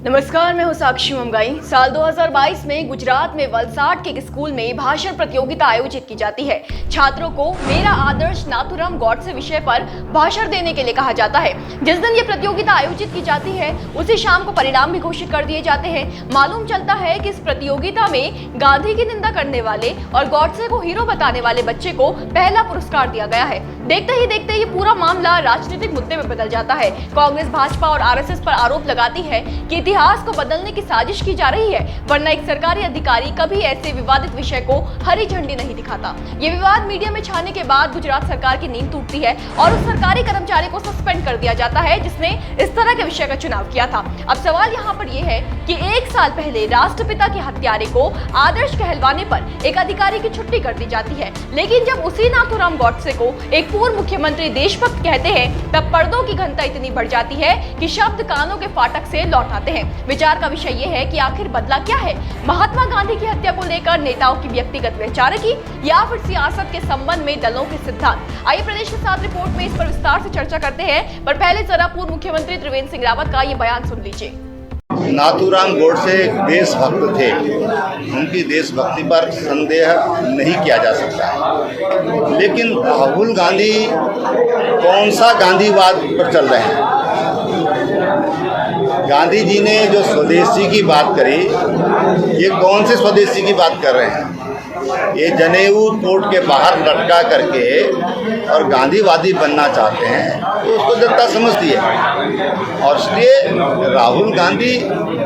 नमस्कार, मैं हूं साक्षी मुमगाई। साल 2022 में गुजरात में वलसाड के एक स्कूल में भाषण प्रतियोगिता आयोजित की जाती है। छात्रों को मेरा आदर्श नाथूराम गॉडसे विषय पर भाषण देने के लिए कहा जाता है। जिस दिन ये प्रतियोगिता आयोजित की जाती है उसी शाम को परिणाम भी घोषित कर दिए जाते हैं। मालूम चलता है कि इस प्रतियोगिता में गांधी की निंदा करने वाले और गॉडसे को हीरो बताने वाले बच्चे को पहला पुरस्कार दिया गया है। देखते ही देखते ये पूरा मामला राजनीतिक मुद्दे में बदल जाता है। कांग्रेस, भाजपा और आरएसएस पर आरोप लगाती है कि इतिहास को बदलने की साजिश की जा रही है, वरना एक सरकारी अधिकारी कभी ऐसे विवादित विषय को हरी झंडी नहीं दिखाता। ये विवाद मीडिया में छाने के बाद गुजरात सरकार की नींद टूटती है और उस सरकारी कर्मचारी को सस्पेंड कर दिया जाता है जिसने इस तरह के विषय का चुनाव किया था। अब सवाल यहाँ पर यह है कि एक साल पहले राष्ट्रपिता के हत्यारे को आदर्श कहलवाने पर एक अधिकारी की छुट्टी कर दी जाती है, लेकिन जब उसी नाथूराम गॉडसे को एक पूर्व मुख्यमंत्री देशभक्त कहते हैं तब पर्दों की घनता इतनी बढ़ जाती है कि शब्द कानों के फाटक से लौट आते हैं। विचार का विषय यह है कि आखिर बदला क्या है, महात्मा गांधी की हत्या को लेकर नेताओं की व्यक्तिगत वैचारिकी या फिर सियासत के संबंध में दलों के सिद्धांत। आइए प्रदेश के साथ रिपोर्ट में इस पर विस्तार से चर्चा करते हैं, पर पहले जरा पूर्व मुख्यमंत्री त्रिवेंद्र सिंह रावत का ये बयान सुन लीजिए। नाथूराम गॉडसे देशभक्त थे, उनकी देशभक्ति पर संदेह नहीं किया जा सकता है, लेकिन राहुल गांधी कौन सा गांधीवाद पर चल रहे हैं। गांधी जी ने जो स्वदेशी की बात करी, ये कौन से स्वदेशी की बात कर रहे हैं। ये जनेऊ कोर्ट के बाहर लटका करके और गांधीवादी बनना चाहते हैं, तो उसको जनता समझती है और इसलिए राहुल गांधी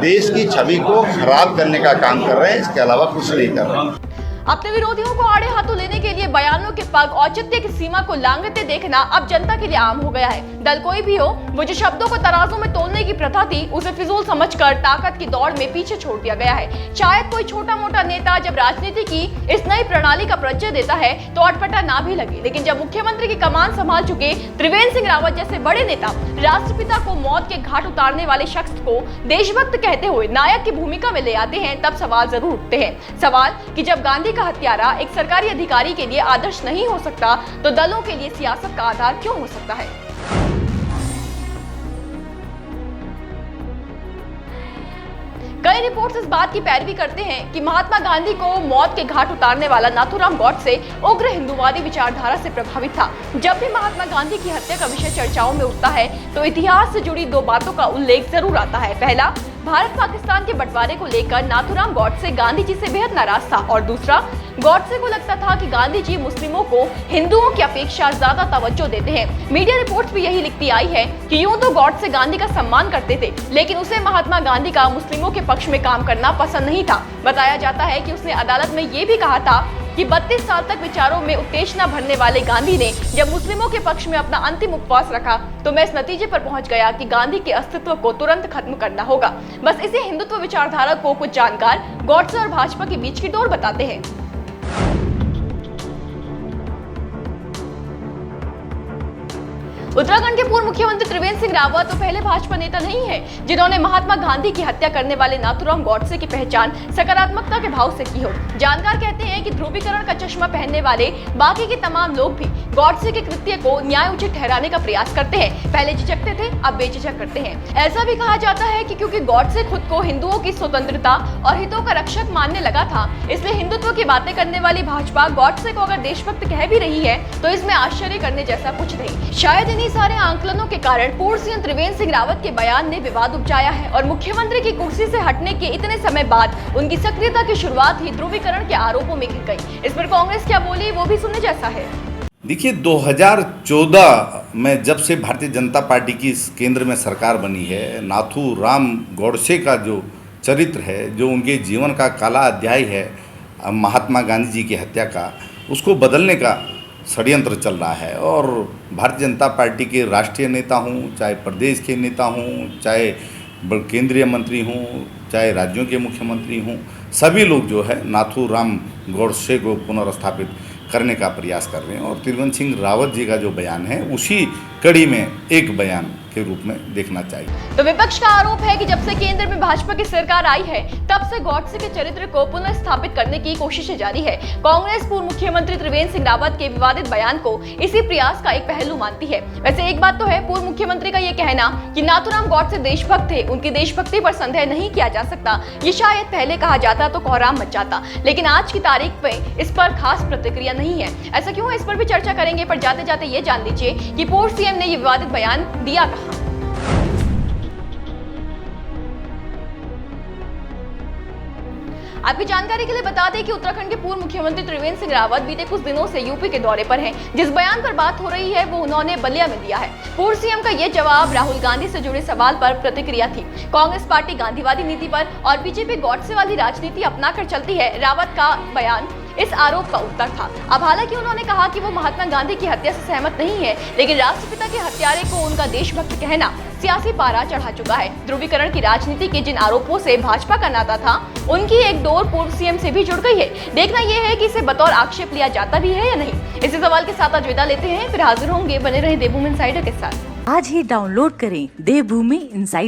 देश की छवि को खराब करने का काम कर रहे हैं, इसके अलावा कुछ नहीं कर रहे हैं। अपने विरोधियों को आड़े हाथों लेने के लिए बयानों के पग औचित्य की सीमा को लांघते देखना अब जनता के लिए आम हो गया है। दल कोई भी हो, वो जो शब्दों को तराजू में तोलने की प्रथा थी उसे फिजूल समझकर ताकत की दौड़ में पीछे छोड़ दिया गया है। शायद कोई छोटा मोटा नेता जब राजनीति की इस नई प्रणाली का परिचय देता है तो अटपटा ना भी लगे, लेकिन जब मुख्यमंत्री की कमान संभाल चुके त्रिवेंद्र सिंह रावत जैसे बड़े नेता राष्ट्रपिता को मौत के घाट उतारने वाले शख्स को देशभक्त कहते हुए नायक की भूमिका में ले आते हैं, तब सवाल जरूर उठते हैं। सवाल कि जब गांधी का हत्यारा एक सरकारी अधिकारी के लिए आदर्श नहीं हो सकता तो दलों के लिए सियासत का आधार क्यों हो सकता है। कई रिपोर्ट्स इस बात की पैरवी करते हैं कि महात्मा गांधी को मौत के घाट उतारने वाला नाथूराम गॉडसे उग्र हिंदूवादी विचारधारा से प्रभावित था। जब भी महात्मा गांधी की हत्या का विषय चर्चाओं में उठता है तो इतिहास से जुड़ी दो बातों का उल्लेख जरूर आता है। पहला, भारत पाकिस्तान के बंटवारे को लेकर नाथूराम गॉडसे गांधी जी से बेहद नाराज था और दूसरा, गॉडसे को लगता था कि गांधी जी मुस्लिमों को हिंदुओं की अपेक्षा ज्यादा तवज्जो देते हैं। मीडिया रिपोर्ट्स भी यही लिखती आई है कि यूं तो गॉडसे गांधी का सम्मान करते थे, लेकिन उसे महात्मा गांधी का मुस्लिमों के पक्ष में काम करना पसंद नहीं था। बताया जाता है कि उसने अदालत में ये भी कहा था कि 32 साल तक विचारों में उत्तेजना भरने वाले गांधी ने जब मुस्लिमों के पक्ष में अपना अंतिम उपवास रखा तो मैं इस नतीजे पर पहुंच गया कि गांधी के अस्तित्व को तुरंत खत्म करना होगा। बस इसे हिंदुत्व विचारधारा को कुछ जानकार गॉडसे और भाजपा के बीच की डोर बताते हैं। उत्तराखंड के पूर्व मुख्यमंत्री त्रिवेंद्र सिंह रावत तो पहले भाजपा नेता नहीं है जिन्होंने महात्मा गांधी की हत्या करने वाले नाथूराम गॉडसे की पहचान सकारात्मकता के भाव से की हो। जानकार कहते हैं कि ध्रुवीकरण का चश्मा पहनने वाले बाकी के तमाम लोग भी गॉडसे के कृत्य को न्याय उचित ठहराने का प्रयास करते हैं। पहले झिझकते थे, अब बेझिझक करते हैं। ऐसा भी कहा जाता है कि क्योंकि गॉडसे खुद को हिंदुओं की स्वतंत्रता और हितों का रक्षक मानने लगा था, इसलिए हिंदुत्व की बातें करने वाली भाजपा गॉडसे को अगर देशभक्त कह भी रही है तो इसमें आश्चर्य करने जैसा कुछ नहीं। शायद सारे आंकलनों के कारण पूर्व सीएम त्रिवेंद्र सिंह रावत के बयान ने विवाद उपजाया है और मुख्यमंत्री की कुर्सी से हटने के इतने समय बाद उनकी सक्रियता की शुरुआत ही ध्रुवीकरण के आरोपों में घिर गई। इस पर कांग्रेस क्या बोली वो भी सुनने जैसा है। देखिए, 2014 में जब से भारतीय जनता पार्टी की इस केंद्र में सरकार बनी है, नाथूराम गॉडसे का जो चरित्र है, जो उनके जीवन का काला अध्याय है महात्मा गांधी जी की हत्या का, उसको बदलने का षड्यंत्र चल रहा है। और भारतीय जनता पार्टी के राष्ट्रीय नेता हों, चाहे प्रदेश के नेता हों, चाहे केंद्रीय मंत्री हों, चाहे राज्यों के मुख्यमंत्री हों, सभी लोग जो है नाथूराम गॉडसे को पुनर्स्थापित करने का प्रयास कर रहे हैं। और त्रिवेंद्र सिंह रावत जी का जो बयान है उसी कड़ी में एक बयान के रूप में देखना चाहिए। तो विपक्ष का आरोप है कि जब से केंद्र में भाजपा की सरकार आई है तब से गॉडसे के चरित्र को पुनः स्थापित करने की कोशिशें जारी है। कांग्रेस पूर्व मुख्यमंत्री त्रिवेंद्र सिंह रावत के विवादित बयान को इसी प्रयास का एक पहलू मानती है। वैसे एक बात तो है, पूर्व मुख्यमंत्री का ये कहना कि नाथूराम गॉडसे देशभक्त थे, उनकी देशभक्ति पर संदेह नहीं किया जा सकता। ये शायद पहले कहा जाता तो कोहराम मच जाता, लेकिन आज की तारीख में इस पर खास प्रतिक्रिया नहीं है। ऐसा क्यों है, इस पर भी चर्चा करेंगे, पर जाते जाते ये जान लीजिए कि पूर्व सीएम ने ये विवादित बयान दिया कहां। आपकी जानकारी के लिए बता दें कि उत्तराखंड के पूर्व मुख्यमंत्री त्रिवेंद्र सिंह रावत बीते कुछ दिनों से यूपी के दौरे पर हैं। जिस बयान पर बात हो रही है वो उन्होंने बलिया में दिया है। पूर्व सीएम का ये जवाब राहुल गांधी से जुड़े सवाल पर प्रतिक्रिया थी। कांग्रेस पार्टी गांधीवादी नीति पर और बीजेपी गॉडसे वाली राजनीति अपनाकर चलती है। रावत का बयान इस आरोप का उत्तर था। अब हालांकि उन्होंने कहा कि वो महात्मा गांधी की हत्या से सहमत नहीं है, लेकिन राष्ट्रपिता के हत्यारे को उनका देशभक्त कहना सियासी पारा चढ़ा चुका है। ध्रुवीकरण की राजनीति के जिन आरोपों से भाजपा का नाता था, उनकी एक डोर पूर्व सीएम से भी जुड़ गई है। देखना यह है कि इसे बतौर आक्षेप लिया जाता भी है या नहीं। इसी सवाल के साथ आज विदा लेते हैं, फिर हाजिर होंगे। बने रहें देवभूमि इनसाइडर के साथ। आज ही डाउनलोड करें देवभूमि इनसाइडर।